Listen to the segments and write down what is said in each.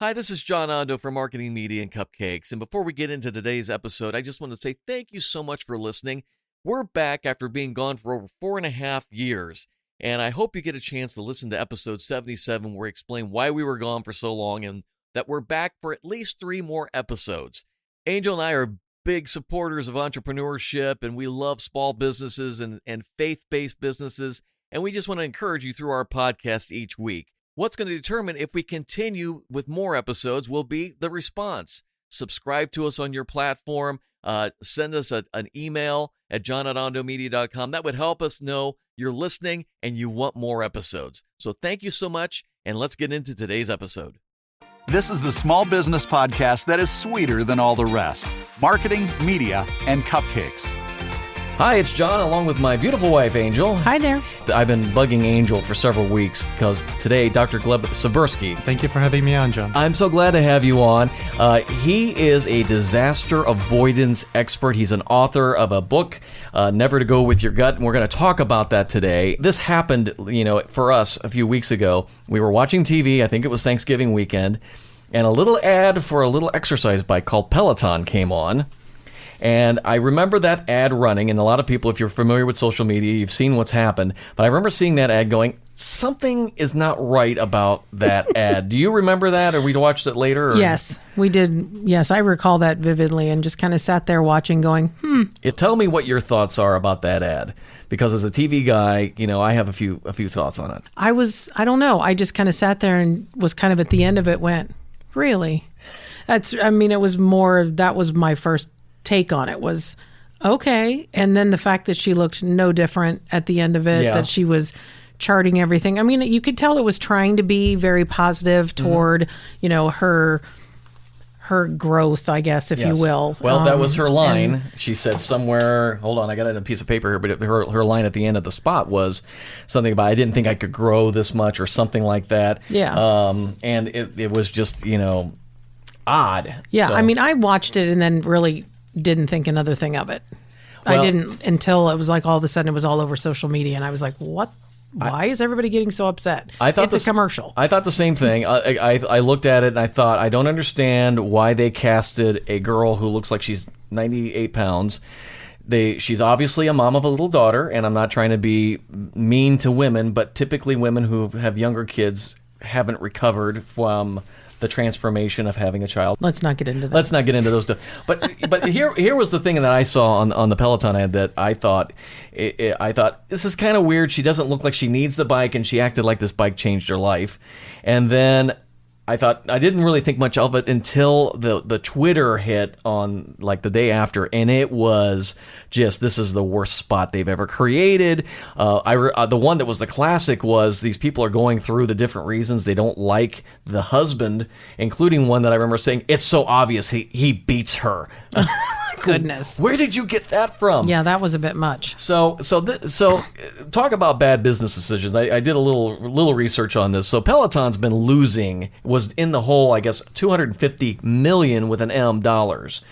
Hi, this is John Ondo from Marketing Media and Cupcakes. And before we get into today's episode, I just want to say thank you so much for listening. We're back after being gone for over 4.5 years. And I hope you get a chance to listen to episode 77, where we explain why we were gone for so long and that we're back for at least 3 more episodes. Angel and I are big supporters of entrepreneurship, and we love small businesses and faith-based businesses. And we just want to encourage you through our podcast each week. What's going to determine if we continue with more episodes will be the response. Subscribe to us on your platform. Send us an email at john@ondomedia.com. That would help us know you're listening and you want more episodes. So thank you so much, and let's get into today's episode. This is the small business podcast that is sweeter than all the rest. Marketing, media, and cupcakes. Hi, it's John, along with my beautiful wife, Angel. Hi there. I've been bugging Angel for several weeks because today, Dr. Gleb Sabursky. Thank you for having me on, John. I'm so glad to have you on. He is a disaster avoidance expert. He's an author of a book, Never to Go With Your Gut, and we're going to talk about that today. This happened, for us a few weeks ago. We were watching TV, I think it was Thanksgiving weekend, and a little ad for a little exercise bike called Peloton came on. And I remember that ad running, and a lot of people, if you're familiar with social media, you've seen what's happened. But I remember seeing that ad going, something is not right about that ad. Do you remember that, or we watched it later? Or? Yes, we did. Yes, I recall that vividly, and just kind of sat there watching going, Tell me what your thoughts are about that ad. Because as a TV guy, I have a few thoughts on it. I don't know. I just kind of sat there and was kind of at the end of it went, really? That was my first take on it was okay. And then the fact that she looked no different at the end of it, that she was charting everything. I mean, you could tell it was trying to be very positive toward, her growth, I guess, if you will. Well, that was her line. She said somewhere, hold on, I got it in a piece of paper here, but her line at the end of the spot was something about, I didn't think I could grow this much or something like that. Yeah. And it was just, odd. Yeah. So. I mean, I watched it and then really didn't think another thing of it. Well, I didn't until it was like all of a sudden it was all over social media, and I was like, what? Why is everybody getting so upset? It's a commercial. I thought the same thing. I looked at it and I thought, I don't understand why they casted a girl who looks like she's 98 pounds. She's obviously a mom of a little daughter, and I'm not trying to be mean to women, but typically women who have younger kids haven't recovered from the transformation of having a child. Let's not get into that. Let's not get into those stuff. But here was the thing that I saw on the Peloton ad that I thought this is kind of weird. She doesn't look like she needs the bike, and she acted like this bike changed her life. And then I thought, I didn't really think much of it until the Twitter hit on like the day after, and it was just, this is the worst spot they've ever created. The one that was the classic was these people are going through the different reasons they don't like the husband, including one that I remember saying, it's so obvious he beats her. Goodness. Where did you get that from? Yeah, that was a bit much. So talk about bad business decisions. I did a little research on this. So Peloton's been losing, was in the hole, I guess, $250 million with an M dollars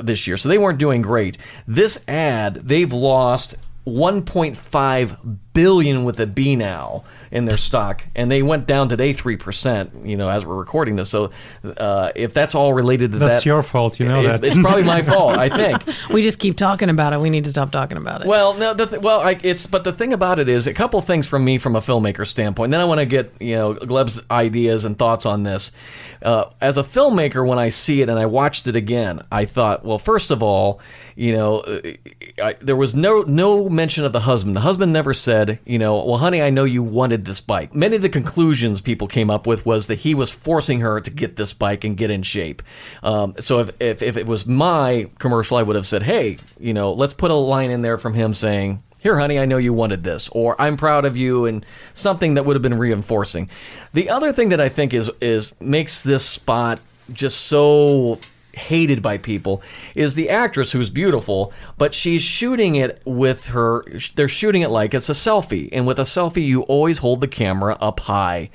this year. So they weren't doing great. This ad, they've lost $1.5 billion with a B now in their stock, and they went down today 3%, as we're recording this. So if that's all related to that's your fault, that. It's probably my fault, I think. We just keep talking about it. We need to stop talking about it. Well, no, but the thing about it is a couple things from me from a filmmaker standpoint. Then I want to get, Gleb's ideas and thoughts on this. As a filmmaker, when I see it and I watched it again, I thought, well, first of all, there was no mention of the husband. The husband never said, well, honey, I know you wanted this bike. Many of the conclusions people came up with was that he was forcing her to get this bike and get in shape. So if it was my commercial, I would have said, hey, let's put a line in there from him saying, here, honey, I know you wanted this, or I'm proud of you, and something that would have been reinforcing. The other thing that I think is makes this spot just so hated by people is the actress, who's beautiful, but she's shooting it they're shooting it like it's a selfie, and with a selfie you always hold the camera up high.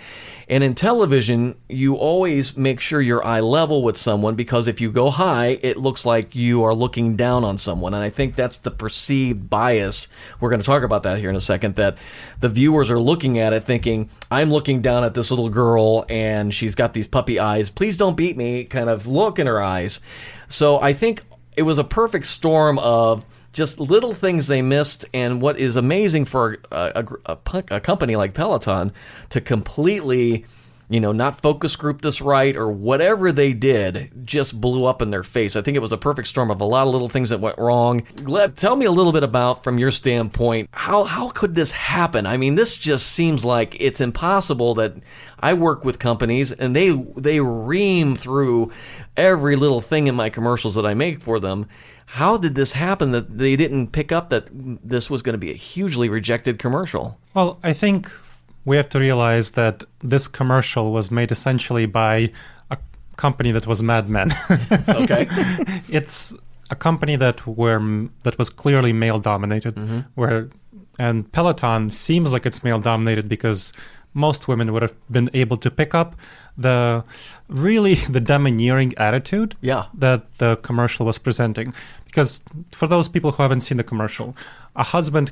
And in television, you always make sure you're eye level with someone, because if you go high, it looks like you are looking down on someone. And I think that's the perceived bias. We're going to talk about that here in a second, that the viewers are looking at it thinking, I'm looking down at this little girl and she's got these puppy eyes. Please don't beat me kind of look in her eyes. So I think it was a perfect storm of just little things they missed, and what is amazing for a company like Peloton to completely, not focus group this right, or whatever they did just blew up in their face. I think it was a perfect storm of a lot of little things that went wrong. Gleb, tell me a little bit about, from your standpoint, how could this happen? I mean, this just seems like it's impossible. That I work with companies and they ream through every little thing in my commercials that I make for them. How did this happen that they didn't pick up that this was going to be a hugely rejected commercial? Well, I think we have to realize that this commercial was made essentially by a company that was Mad Men. Okay. It's a company that was clearly male-dominated, and Peloton seems like it's male-dominated because most women would have been able to pick up the domineering attitude that the commercial was presenting. Because for those people who haven't seen the commercial, a husband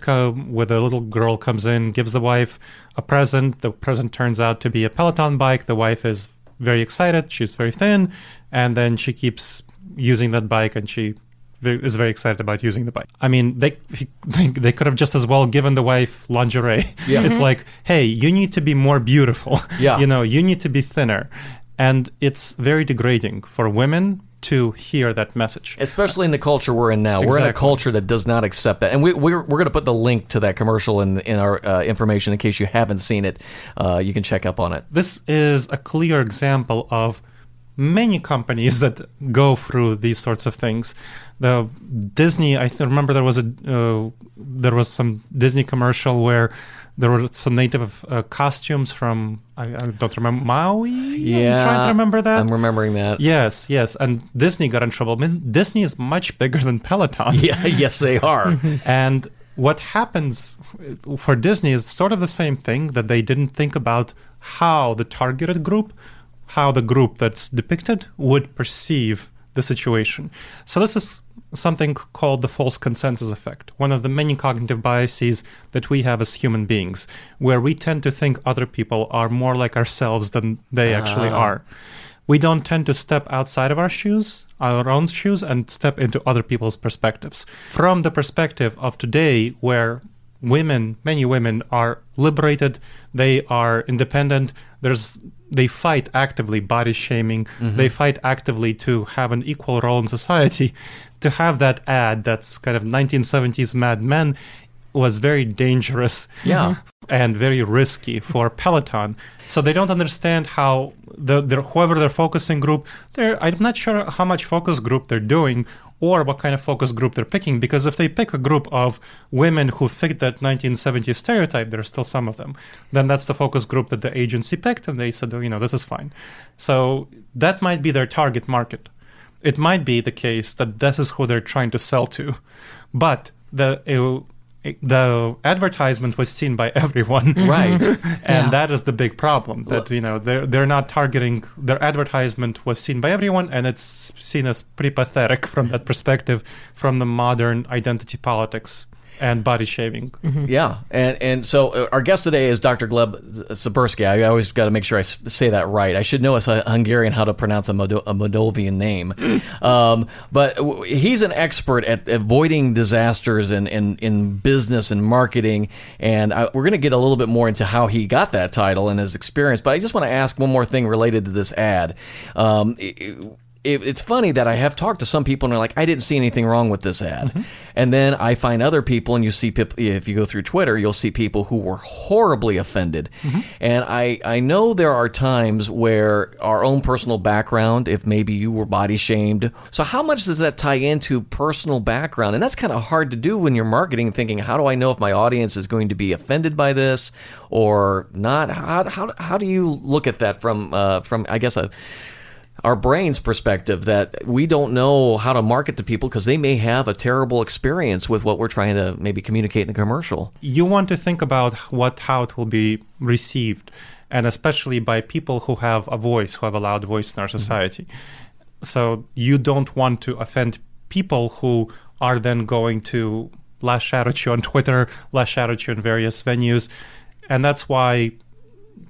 with a little girl comes in, gives the wife a present. The present turns out to be a Peloton bike. The wife is very excited. She's very thin. And then she keeps using that bike, and she is very excited about using the bike. I mean, they could have just as well given the wife lingerie. Yeah. It's like, hey, you need to be more beautiful. Yeah. You need to be thinner. And it's very degrading for women to hear that message. Especially in the culture we're in now. Exactly. We're in a culture that does not accept that. And we're going to put the link to that commercial in our information in case you haven't seen it. You can check up on it. This is a clear example of many companies that go through these sorts of things. The Disney, I remember there was some Disney commercial where there were some native costumes from, I don't remember, Maui? Yeah. I'm trying to remember that. I'm remembering that. Yes. And Disney got in trouble. I mean, Disney is much bigger than Peloton. Yeah, yes, they are. And what happens for Disney is sort of the same thing, that they didn't think about how the targeted group, how the group that's depicted would perceive the situation. So this is something called the false consensus effect, one of the many cognitive biases that we have as human beings, where we tend to think other people are more like ourselves than they actually are. We don't tend to step outside of our own shoes, and step into other people's perspectives. From the perspective of today, where many women are liberated, they are independent, they fight actively body shaming, they fight actively to have an equal role in society. To have that ad that's kind of 1970s Mad Men was very dangerous and very risky for Peloton. So they don't understand how whoever their focusing group, I'm not sure how much focus group they're doing or what kind of focus group they're picking, because if they pick a group of women who fit that 1970s stereotype, there are still some of them, then that's the focus group that the agency picked, and they said, this is fine. So that might be their target market. It might be the case that this is who they're trying to sell to, but the advertisement was seen by everyone, right? And that is the big problem. That they're not targeting. Their advertisement was seen by everyone, and it's seen as pretty pathetic from that perspective, from the modern identity politics and body shaving. Yeah, and so our guest today is Dr. Gleb Tsiburski. I always got to make sure I say that right. I should know as a Hungarian how to pronounce a Moldovan name. But he's an expert at avoiding disasters in business and marketing, and we're going to get a little bit more into how he got that title and his experience. But I just want to ask one more thing related to this ad. It's funny that I have talked to some people and they're like, I didn't see anything wrong with this ad. And then I find other people, and you see, if you go through Twitter, you'll see people who were horribly offended. And I know there are times where our own personal background, if maybe you were body shamed. So how much does that tie into personal background? And that's kind of hard to do when you're marketing, thinking, how do I know if my audience is going to be offended by this or not? How do you look at that from I guess, our brain's perspective, that we don't know how to market to people because they may have a terrible experience with what we're trying to maybe communicate in a commercial? You want to think about how it will be received. and especially by people who have a voice, who have a loud voice in our society. So you don't want to offend people who are then going to lash out at you on Twitter, lash out at you in various venues. And that's why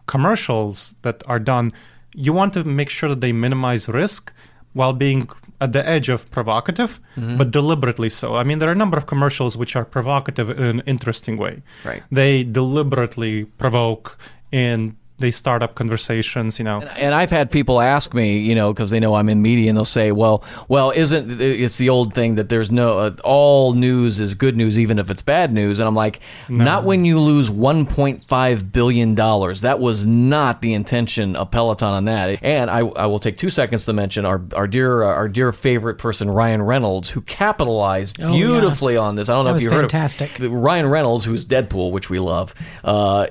commercials that are done, you want to make sure that they minimize risk while being at the edge of provocative, but deliberately so. I mean, there are a number of commercials which are provocative in an interesting way. Right. They deliberately provoke and they start up conversations, And I've had people ask me, because they know I'm in media, and they'll say, well, isn't it's the old thing that there's no all news is good news, even if it's bad news? And I'm like, not when you lose $1.5 billion. That was not the intention of Peloton on that. And I will take 2 seconds to mention our dear favorite person, Ryan Reynolds, who capitalized beautifully on this. I don't know if you heard fantastic. of Ryan Reynolds, who's Deadpool, which we love.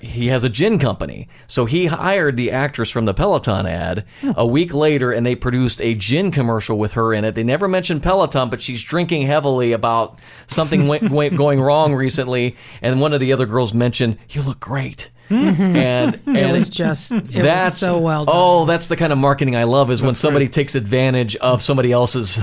He has a gin company, so he hired the actress from the Peloton ad a week later, and they produced a gin commercial with her in it. They never mentioned Peloton, but she's drinking heavily about something going wrong recently, and one of the other girls mentioned, "You look great." And It was so well done. Oh, that's the kind of marketing I love, is when somebody takes advantage of somebody else's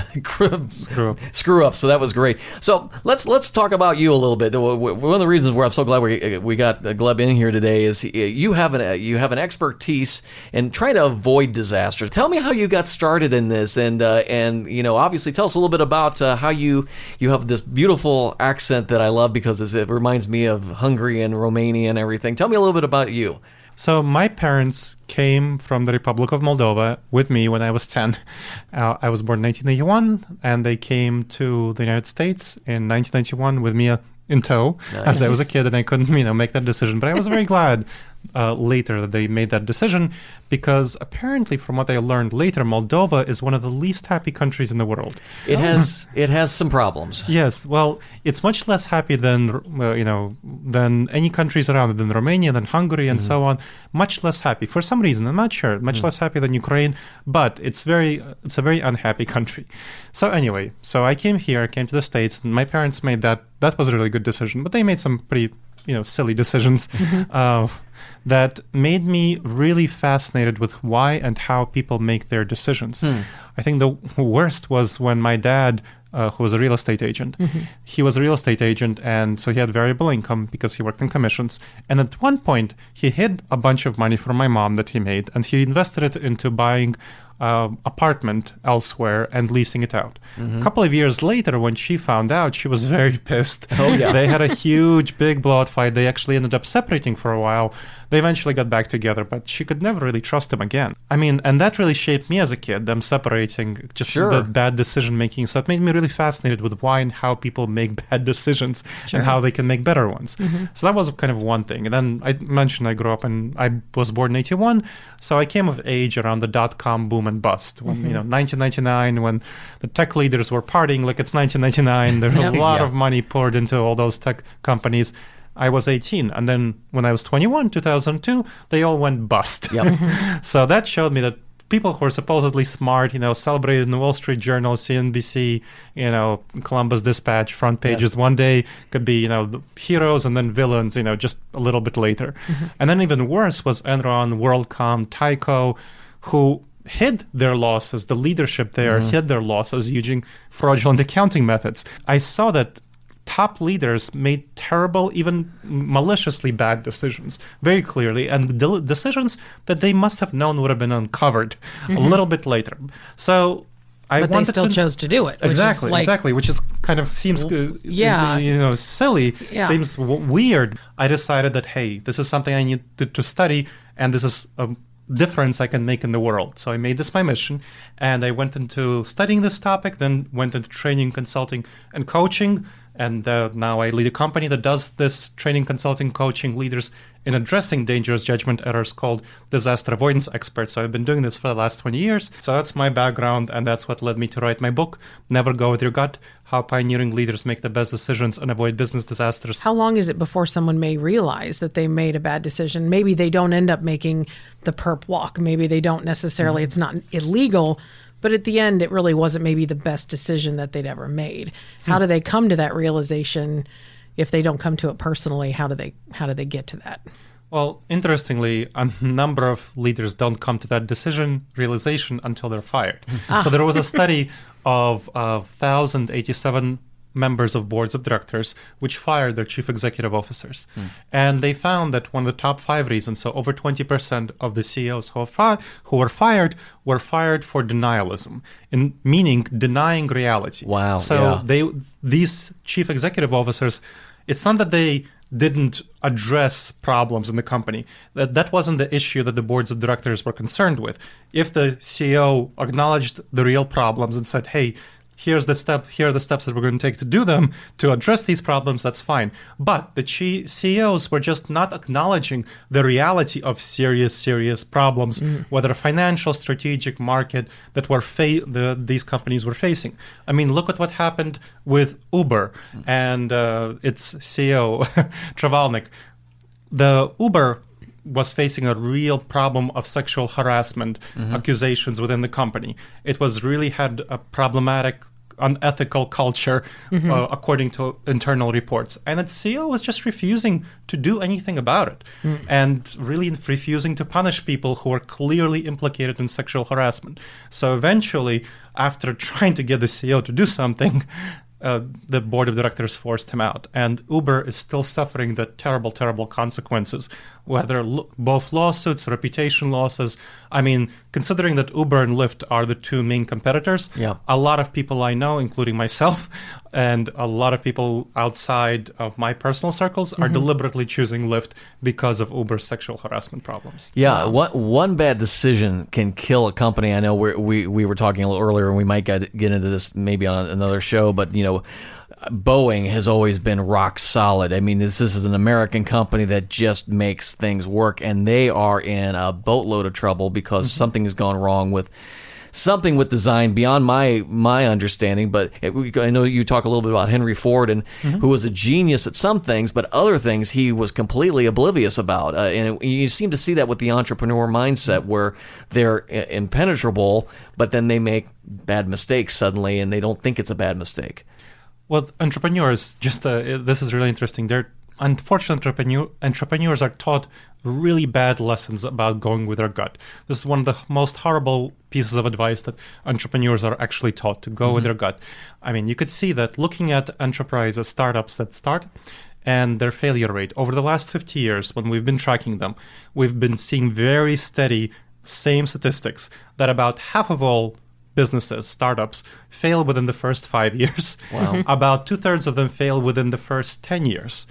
screw up. So that was great. So let's talk about you a little bit. One of the reasons where I'm so glad we got Gleb in here today is you have an expertise in trying to avoid disasters. Tell me how you got started in this, and obviously tell us a little bit about how you have this beautiful accent that I love, because it reminds me of Hungary and Romania and everything. Tell me a little bit about you. So my parents came from the Republic of Moldova with me when I was 10. I was born in 1981, and they came to the United States in 1991 with me in tow, as I was a kid, and I couldn't, make that decision. But I was very glad later that they made that decision, because apparently, from what I learned later, Moldova is one of the least happy countries in the world. It has some problems. Yes, well, it's much less happy than any countries around it, than Romania, than Hungary, and so on. Much less happy for some reason. I'm not sure. Much less happy than Ukraine, but it's a very unhappy country. So anyway, I came here, I came to the States, and my parents made that was a really good decision, but they made some pretty silly decisions that made me really fascinated with why and how people make their decisions. I think the worst was when my dad, who was a real estate agent, he was a real estate agent, and so he had variable income because he worked in commissions. And at one point, he hid a bunch of money from my mom that he made, and he invested it into buying apartment elsewhere and leasing it out. A couple of years later, when she found out, she was very pissed. Oh, yeah. They had a huge, big blowout fight. They actually ended up separating for a while. They eventually got back together, but she could never really trust him again. I mean, and that really shaped me as a kid, them separating, just the bad decision-making. So it made me really fascinated with why and how people make bad decisions and how they can make better ones. So that was kind of one thing. And then I mentioned I grew up and I was born in 81, so I came of age around the dot-com boom and bust. When 1999, when the tech leaders were partying like it's 1999, there was a lot of money poured into all those tech companies. I was 18, and then when I was 21, 2002, they all went bust. So that showed me that people who are supposedly smart, celebrated in the Wall Street Journal, CNBC, Columbus Dispatch, front pages, one day could be, the heroes and then villains, just a little bit later. And then even worse was Enron, WorldCom, Tyco, who hid their losses. The leadership there hid their losses using fraudulent accounting methods. I saw that top leaders made terrible, even maliciously bad decisions, very clearly, and decisions that they must have known would have been uncovered a little bit later. So but they still chose to do it. Exactly, which is kind of seems silly, seems weird. I decided that, hey, this is something I need to study, and this is a difference I can make in the world. So I made this my mission, and I went into studying this topic, then went into training, consulting, and coaching. And now I lead a company that does this training, consulting, coaching leaders in addressing dangerous judgment errors called Disaster Avoidance Experts. So I've been doing this for the last 20 years. So that's my background, and that's what led me to write my book, Never Go With Your Gut, How Pioneering Leaders Make the Best Decisions and Avoid Business Disasters. How long is it before someone may realize that they made a bad decision? Maybe they don't end up making the perp walk. Maybe they don't necessarily, it's not illegal, but at the end, it really wasn't maybe the best decision that they'd ever made. How do they come to that realization? If they don't come to it personally, how do they get to that? Well, interestingly, a number of leaders don't come to that realization until they're fired. So there was a study of 1,087 members of boards of directors which fired their chief executive officers. And they found that one of the top 5 reasons, so over 20% of the CEOs who were fired for denialism, meaning denying reality. Wow. So these chief executive officers, it's not that they didn't address problems in the company. That wasn't the issue that the boards of directors were concerned with. If the CEO acknowledged the real problems and said, hey, here are the steps that we're going to take to do them, to address these problems, that's fine. But the CEOs were just not acknowledging the reality of serious problems, whether financial, strategic, market, that these companies were facing. I mean, look at what happened with Uber and its CEO, Travalnik. The Uber was facing a real problem of sexual harassment accusations within the company. It had a problematic, unethical culture, according to internal reports. And its CEO was just refusing to do anything about it and really refusing to punish people who were clearly implicated in sexual harassment. So eventually, after trying to get the CEO to do something, the board of directors forced him out. And Uber is still suffering the terrible, terrible consequences, whether both lawsuits, reputation losses. I mean, considering that Uber and Lyft are the 2 main competitors, a lot of people I know, including myself, and a lot of people outside of my personal circles are deliberately choosing Lyft because of Uber's sexual harassment problems. Yeah, one bad decision can kill a company. I know we were talking a little earlier, and we might get into this maybe on another show, but Boeing has always been rock solid. I mean, this is an American company that just makes things work, and they are in a boatload of trouble because something has gone wrong with design beyond my understanding. But I know you talk a little bit about Henry Ford, and who was a genius at some things, but other things he was completely oblivious about. And you seem to see that with the entrepreneur mindset, where they're impenetrable, but then they make bad mistakes suddenly, and they don't think it's a bad mistake. Well, entrepreneurs, this is really interesting. Unfortunately, entrepreneurs are taught really bad lessons about going with their gut. This is one of the most horrible pieces of advice that entrepreneurs are actually taught, to go with their gut. I mean, you could see that looking at enterprises, startups that start, and their failure rate. Over the last 50 years, when we've been tracking them, we've been seeing very steady, same statistics, that about half of all businesses, startups, fail within the first 5 years. Wow. About 2/3 of them fail within the first 10 years.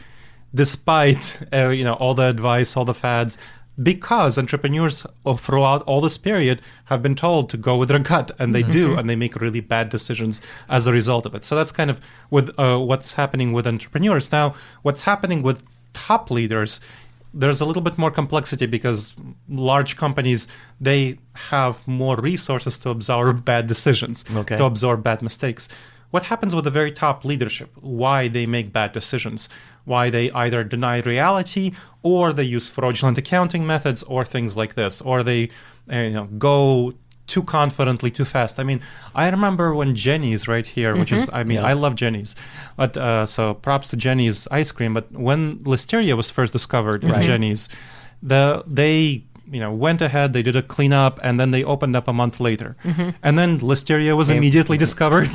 Despite all the advice, all the fads, because entrepreneurs throughout all this period have been told to go with their gut, and they do, and they make really bad decisions as a result of it. So that's kind of with what's happening with entrepreneurs. Now, what's happening with top leaders, there's a little bit more complexity, because large companies, they have more resources to absorb bad decisions, to absorb bad mistakes. What happens with the very top leadership? Why they make bad decisions? Why they either deny reality, or they use fraudulent accounting methods, or things like this, or they go too confidently, too fast. I mean, I remember when Jenny's right here, which is, I love Jenny's, but so props to Jenny's ice cream. But when Listeria was first discovered in Jenny's, they went ahead, they did a cleanup, and then they opened up a month later. And then Listeria was immediately discovered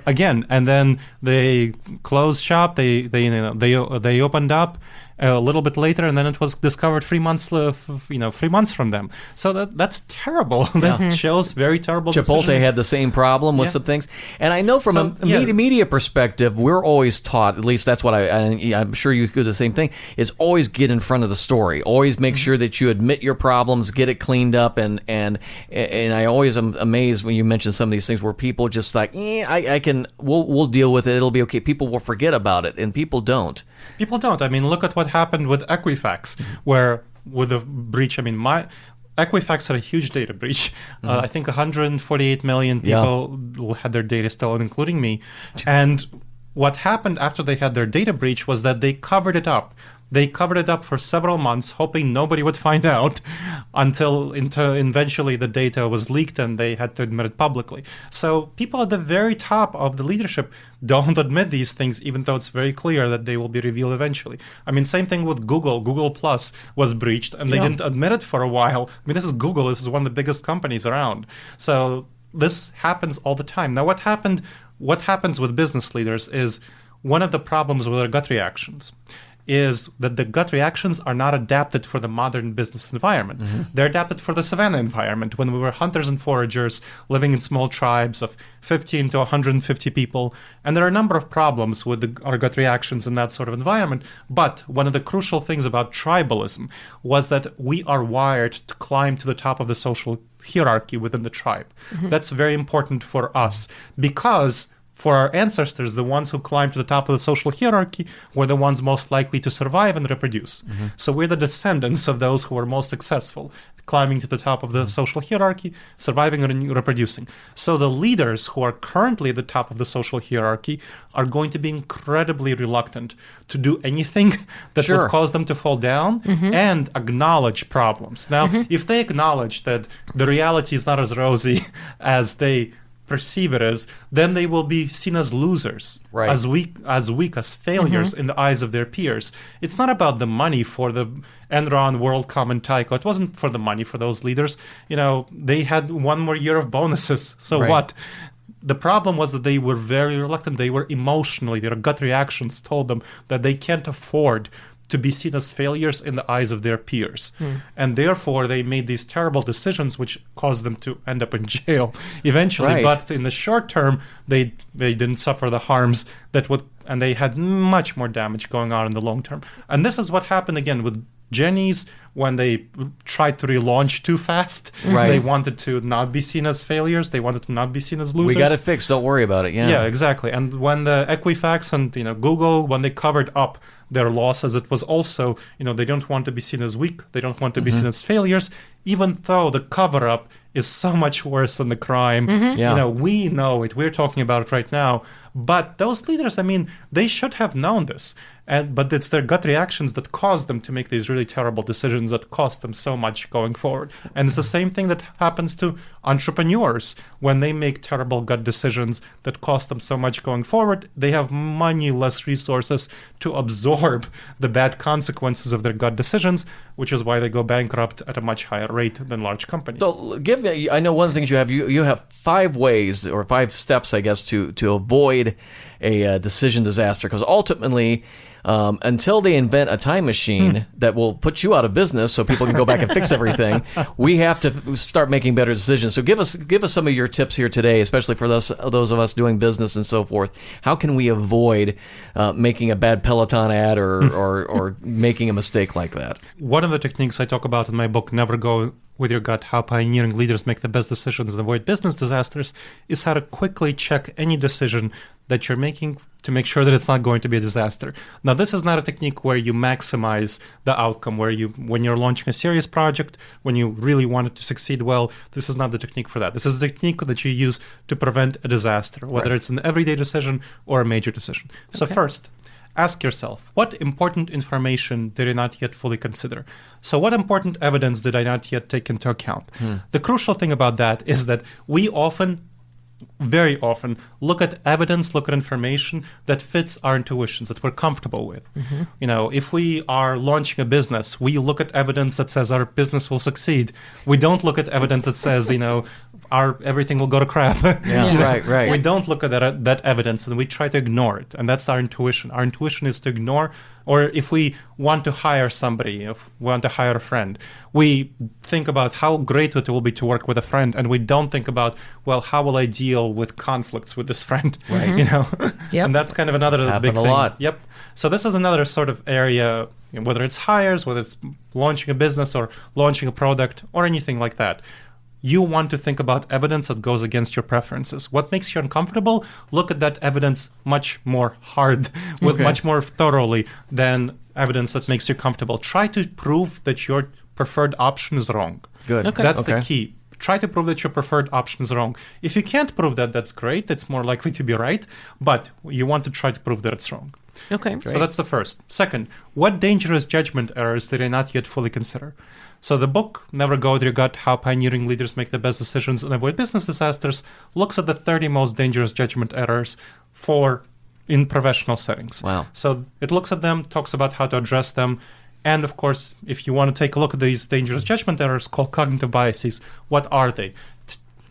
again. And then they closed shop, they opened up a little bit later, and then it was discovered 3 months, 3 months from them. So that's terrible. That shows very terrible Chipotle decision. had the same problem with some things. And I know from a media perspective, we're always taught, at least that's what I'm sure you do the same thing, is always get in front of the story. Always make sure that you admit your problems, get it cleaned up, and I always am amazed when you mention some of these things where people just like, we'll deal with it, it'll be okay. People will forget about it, and people don't. People don't. I mean, look at what happened with Equifax, where with the breach, Equifax had a huge data breach. I think 148 million people had their data stolen, including me. And what happened after they had their data breach was that they covered it up. They covered it up for several months, hoping nobody would find out until eventually the data was leaked and they had to admit it publicly. So people at the very top of the leadership don't admit these things, even though it's very clear that they will be revealed eventually. I mean, same thing with Google. Google Plus was breached and they didn't admit it for a while. I mean, this is Google. This is one of the biggest companies around. So this happens all the time. Now, what happens with business leaders is one of the problems with their gut reactions is that the gut reactions are not adapted for the modern business environment. They're adapted for the savanna environment when we were hunters and foragers living in small tribes of 15 to 150 people. And there are a number of problems with our gut reactions in that sort of environment. But one of the crucial things about tribalism was that we are wired to climb to the top of the social hierarchy within the tribe. That's very important for us because for our ancestors, the ones who climbed to the top of the social hierarchy were the ones most likely to survive and reproduce. So we're the descendants of those who were most successful, climbing to the top of the social hierarchy, surviving and reproducing. So the leaders who are currently at the top of the social hierarchy are going to be incredibly reluctant to do anything that would cause them to fall down and acknowledge problems. Now, if they acknowledge that the reality is not as rosy as they perceive it as, then they will be seen as losers, as weak, as failures in the eyes of their peers. It's not about the money for the Enron, WorldCom, and Tyco. It wasn't for the money for those leaders. You know, they had one more year of bonuses. So what? The problem was that they were very reluctant. They were emotionally, their gut reactions told them that they can't afford to be seen as failures in the eyes of their peers. And therefore, they made these terrible decisions which caused them to end up in jail eventually. But in the short term, they didn't suffer the harms that would, and they had much more damage going on in the long term. And this is what happened again with Jenny's when they tried to relaunch too fast. They wanted to not be seen as failures. They wanted to not be seen as losers. We got it fixed. Don't worry about it. Yeah, exactly. And when the Equifax and Google, when they covered up their losses, it was also, they don't want to be seen as weak. They don't want to be seen as failures, even though the cover-up is so much worse than the crime. We know it. We're talking about it right now. But those leaders, they should have known this. But it's their gut reactions that caused them to make these really terrible decisions that cost them so much going forward. And it's the same thing that happens to entrepreneurs when they make terrible gut decisions that cost them so much going forward. They have many less resources to absorb the bad consequences of their gut decisions, which is why they go bankrupt at a much higher rate than large companies. So I know one of the things you have 5 ways or 5 steps, I guess, to avoid a decision disaster, because ultimately, until they invent a time machine that will put you out of business so people can go back and fix everything, we have to start making better decisions. So give us some of your tips here today, especially for those of us doing business and so forth. How can we avoid making a bad Peloton ad or making a mistake like that? One of the techniques I talk about in my book, Never Go with Your Gut, How Pioneering Leaders Make the Best Decisions and Avoid Business Disasters, is how to quickly check any decision that you're making to make sure that it's not going to be a disaster. Now, this is not a technique where you maximize the outcome, when you're launching a serious project, when you really want it to succeed well, this is not the technique for that. This is the technique that you use to prevent a disaster, whether it's an everyday decision or a major decision. So first, ask yourself, what important information did I not yet fully consider? So what important evidence did I not yet take into account? The crucial thing about that is that we very often look at evidence, look at information that fits our intuitions, that we're comfortable with. If we are launching a business, we look at evidence that says our business will succeed. We don't look at evidence that says, everything will go to crap. Right. We don't look at that evidence and we try to ignore it. And that's our intuition. Our intuition is to ignore, or if we want to hire somebody, if we want to hire a friend, we think about how great it will be to work with a friend, and we don't think about, how will I deal with conflicts with this friend? And that's kind of another big thing. A lot. Yep. So this is another sort of area, whether it's hires, whether it's launching a business or launching a product or anything like that. You want to think about evidence that goes against your preferences. What makes you uncomfortable? Look at that evidence much more hard, much more thoroughly than evidence that makes you comfortable. Try to prove that your preferred option is wrong. Good. That's the key. Try to prove that your preferred option is wrong. If you can't prove that, that's great. It's more likely to be right. But you want to try to prove that it's wrong. Okay. So that's the first. Second, what dangerous judgment errors did I not yet fully consider? So the book, Never Go With Your Gut, How Pioneering Leaders Make the Best Decisions and Avoid Business Disasters, looks at the 30 most dangerous judgment errors in professional settings. Wow. So it looks at them, talks about how to address them. And of course, if you want to take a look at these dangerous judgment errors called cognitive biases, what are they?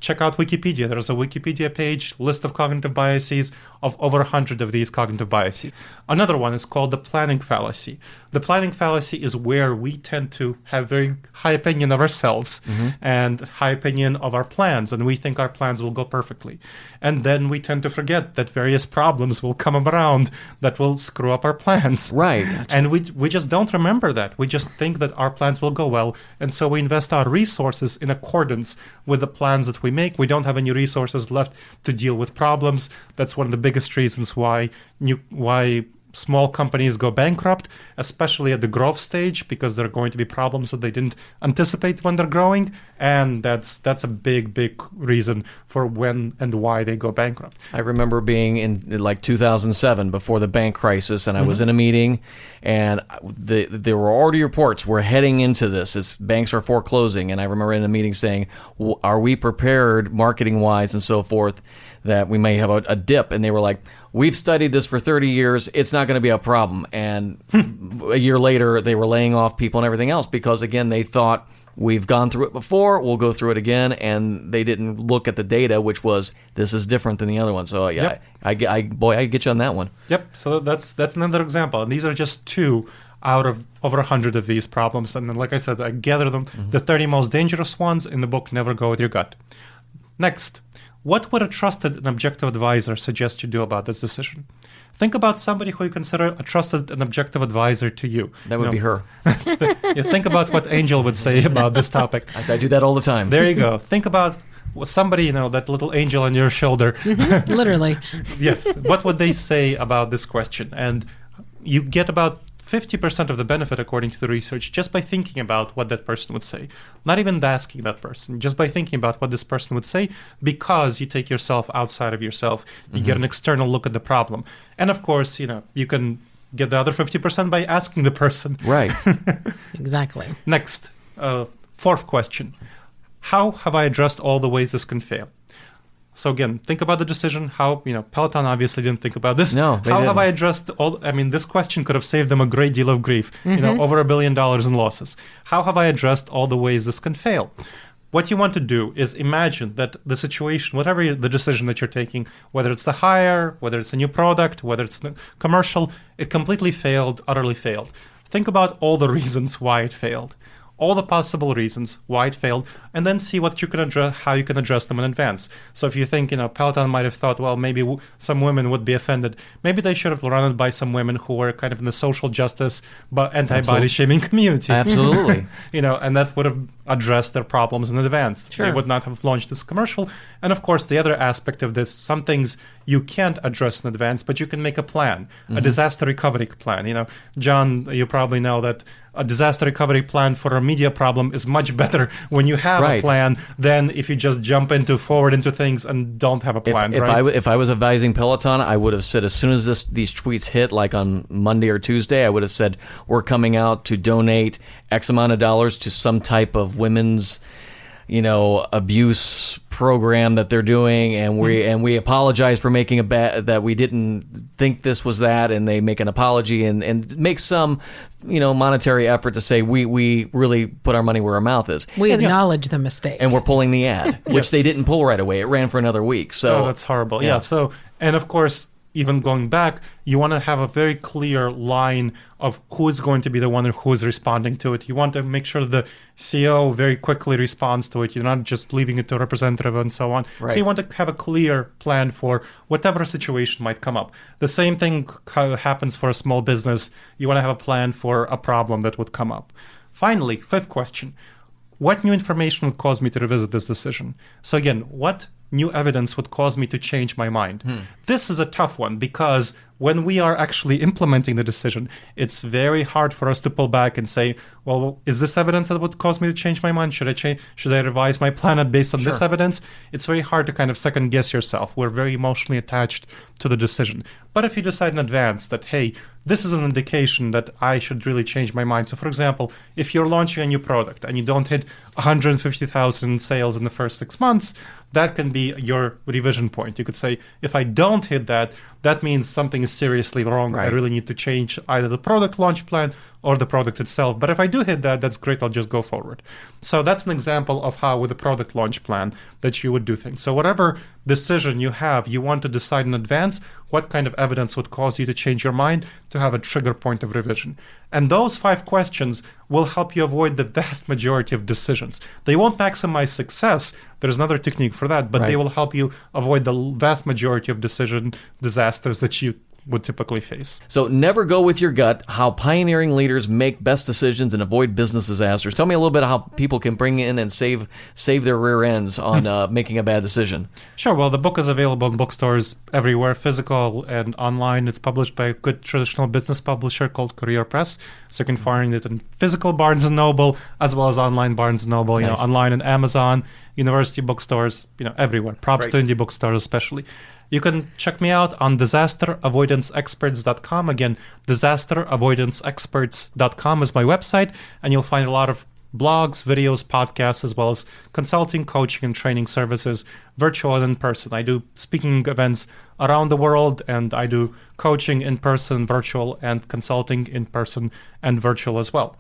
Check out Wikipedia. There's a Wikipedia page, list of cognitive biases, of over 100 of these cognitive biases. Another one is called the planning fallacy. The planning fallacy is where we tend to have very high opinion of ourselves and high opinion of our plans, and we think our plans will go perfectly. And then we tend to forget that various problems will come around that will screw up our plans. Right. And we just don't remember that. We just think that our plans will go well, and so we invest our resources in accordance with the plans that we make. We don't have any resources left to deal with problems. That's one of the biggest reasons why small companies go bankrupt, especially at the growth stage, because there are going to be problems that they didn't anticipate when they're growing, and that's a big reason for when and why they go bankrupt. I remember being in like 2007 before the bank crisis, and I was in a meeting, and there were already reports we're heading into this. Banks are foreclosing, and I remember in a meeting saying, "Are we prepared, marketing wise and so forth, that we may have a dip?" And they were like, "We've studied this for 30 years. It's not going to be a problem." And a year later, they were laying off people and everything else because, again, they thought, we've gone through it before, we'll go through it again. And they didn't look at the data, which was, this is different than the other one. So, yeah, Yep. I get you on that one. Yep. So that's another example. And these are just two out of over 100 of these problems. And then, like I said, I gather them, the 30 most dangerous ones in the book, Never Go With Your Gut. Next. What would a trusted and objective advisor suggest you do about this decision? Think about somebody who you consider a trusted and objective advisor to you. That would be her. You think about what Angel would say about this topic. I do that all the time. There you go. Think about somebody, that little angel on your shoulder. Literally. Yes. What would they say about this question? And you get about 50% of the benefit, according to the research, just by thinking about what that person would say. Not even asking that person, just by thinking about what this person would say, because you take yourself outside of yourself. You get an external look at the problem. And of course, you can get the other 50% by asking the person. Right. Exactly. Next, fourth question. How have I addressed all the ways this can fail? So again, think about the decision. How, Peloton obviously didn't think about this. No, they How have didn't. I addressed this question could have saved them a great deal of grief, over $1 billion in losses. How have I addressed all the ways this can fail? What you want to do is imagine that the situation, whatever the decision that you're taking, whether it's the hire, whether it's a new product, whether it's a commercial, it completely failed, utterly failed. Think about all the reasons why it failed. All the possible reasons why it failed, and then see what you can address, how you can address them in advance. So if you think, Peloton might have thought, well, maybe some women would be offended. Maybe they should have run it by some women who were kind of in the social justice but anti-body shaming community. Absolutely. And that would have addressed their problems in advance. Sure. They would not have launched this commercial. And of course, the other aspect of this, some things you can't address in advance, but you can make a plan, a disaster recovery plan. John, you probably know that a disaster recovery plan for a media problem is much better when you have Right. a plan than if you just jump forward into things and don't have a plan. If I was advising Peloton, I would have said, as soon as these tweets hit, like on Monday or Tuesday, I would have said, we're coming out to donate X amount of dollars to some type of women's abuse program that they're doing, and we apologize for making that we didn't think this was that, and they make an apology and make some monetary effort to say we really put our money where our mouth is. We acknowledge the mistake. And we're pulling the ad, which Yes. they didn't pull right away. It ran for another week. So that's horrible. Yeah. Yeah. So, and of course, even going back, you want to have a very clear line of who is going to be the one who is responding to it. You want to make sure the CEO very quickly responds to it. You're not just leaving it to a representative and so on. Right. So you want to have a clear plan for whatever situation might come up. The same thing happens for a small business. You want to have a plan for a problem that would come up. Finally, fifth question. What new information would cause me to revisit this decision? So again, what new evidence would cause me to change my mind? This is a tough one because when we are actually implementing the decision, it's very hard for us to pull back and say, well, is this evidence that would cause me to change my mind? Should I revise my plan based on this evidence? It's very hard to kind of second guess yourself. We're very emotionally attached to the decision. But if you decide in advance that, hey, this is an indication that I should really change my mind. So for example, if you're launching a new product and you don't hit 150,000 in sales in the first 6 months, that can be your revision point. You could say, if I don't hit that, that means something is seriously wrong. Right. I really need to change either the product launch plan or the product itself. But if I do hit that, that's great. I'll just go forward. So that's an example of how with a product launch plan that you would do things. So whatever decision you have, you want to decide in advance what kind of evidence would cause you to change your mind to have a trigger point of revision. And those 5 questions will help you avoid the vast majority of decisions. They won't maximize success. There's another technique for that, but they will help you avoid the vast majority of decision disasters that you would typically face. So never go with your gut, how pioneering leaders make best decisions and avoid business disasters. Tell me a little bit how people can bring in and save their rear ends on making a bad decision. Sure. Well, the book is available in bookstores everywhere, physical and online. It's published by a good traditional business publisher called Career Press. So you can find it in physical Barnes & Noble as well as online Barnes & Noble, Nice. Online and Amazon, university bookstores, everywhere. Props to indie bookstores especially. You can check me out on disasteravoidanceexperts.com. Again, disasteravoidanceexperts.com is my website, and you'll find a lot of blogs, videos, podcasts, as well as consulting, coaching, and training services, virtual and in person. I do speaking events around the world, and I do coaching in person, virtual, and consulting in person and virtual as well.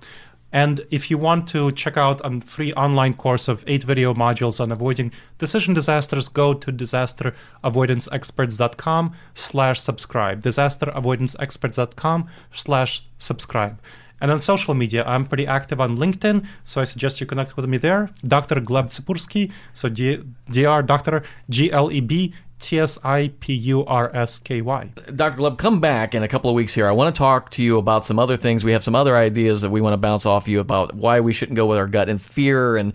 And if you want to check out a free online course of 8 video modules on avoiding decision disasters, go to disasteravoidanceexperts.com/subscribe. disasteravoidanceexperts.com/subscribe. And on social media, I'm pretty active on LinkedIn, so I suggest you connect with me there. Dr. Gleb Tsipursky, so Dr. Dr. GLEB Tsipursky. Dr. Gleb, come back in a couple of weeks here. I want to talk to you about some other things. We have some other ideas that we want to bounce off you about why we shouldn't go with our gut and fear and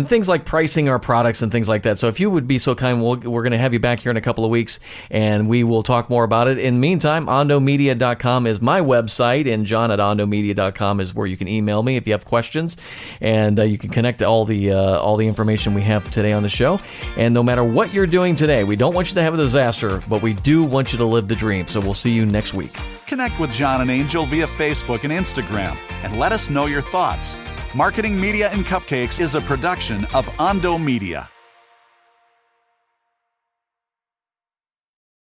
things like pricing our products and things like that. So if you would be so kind, we're going to have you back here in a couple of weeks, and we will talk more about it. In the meantime, ondomedia.com is my website, and John at ondomedia.com is where you can email me if you have questions, and you can connect to all the information we have today on the show. And no matter what you're doing today, we don't want you to have a disaster, but we do want you to live the dream. So we'll see you next week. Connect with John and Angel via Facebook and Instagram and let us know your thoughts. Marketing, Media, and Cupcakes is a production of Ondo Media.